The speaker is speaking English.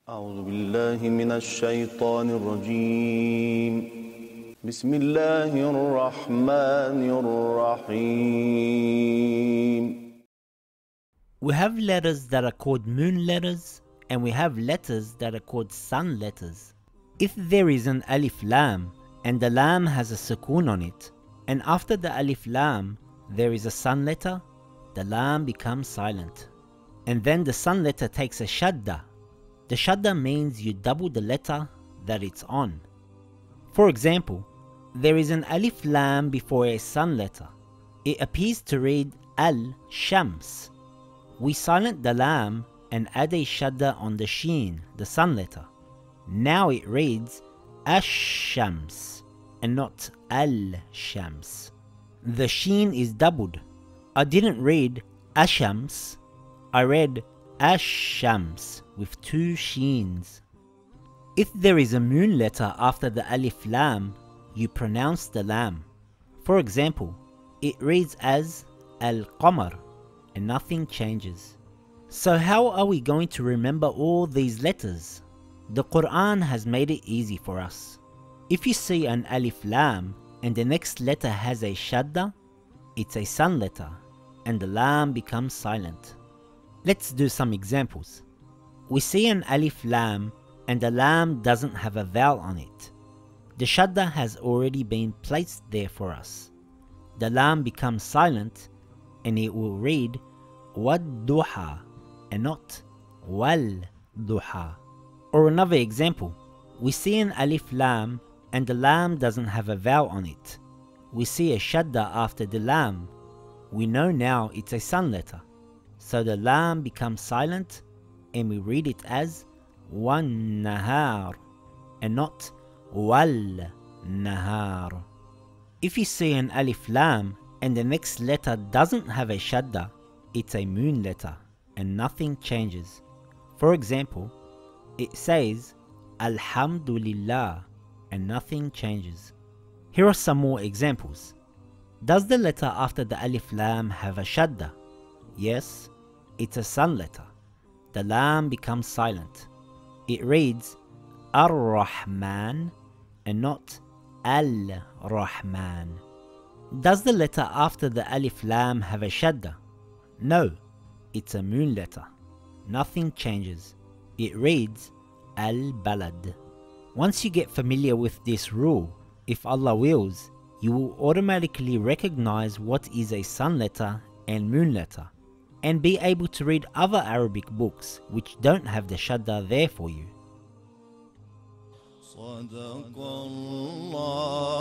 أعوذ بالله من الشيطان الرجيم بسم الله الرحمن الرحيم. We have letters that are called moon letters, and we have letters that are called sun letters. If there is an alif lam, and the lam has a sukoon on it, and after the alif lam there is a sun letter, the lam becomes silent. And then the sun letter takes a shadda. The shadda means you double the letter that it's on. For example, there is an alif lam before a sun letter. It appears to read al-shams. We silent the lam and add a shadda on the sheen, the sun letter. Now it reads ash-shams and not al-shams. The sheen is doubled. I didn't read ashams, I read ash-shams with two sheens. If there is a moon letter after the alif lam, you pronounce the lam. For example, it reads as al-qamar and nothing changes. So how are we going to remember all these letters? The Quran has made it easy for us. If you see an alif lam and the next letter has a shadda, it's a sun letter and the lam becomes silent. Let's do some examples. We see an alif lam and the lam doesn't have a vowel on it. The shadda has already been placed there for us. The lam becomes silent and it will read wad-duha and not wal-duha. Or another example, we see an alif lam and the lam doesn't have a vowel on it. We see a shadda after the lam. We know now it's a sun letter. So the lam becomes silent and we read it as wan-nahar and not wal-nahar. If you see an alif lam and the next letter doesn't have a shadda, it's a moon letter and nothing changes. For example, it says Alhamdulillah and nothing changes. Here are some more examples. Does the letter after the alif lam have a shadda? Yes, it's a sun letter. The lam becomes silent. It reads Ar-Rahman and not Al-Rahman. Does the letter after the alif lam have a shadda? No, it's a moon letter. Nothing changes. It reads Al-Balad. Once you get familiar with this rule, if Allah wills, you will automatically recognize what is a sun letter and moon letter, and be able to read other Arabic books which don't have the shadda there for you. صدق الله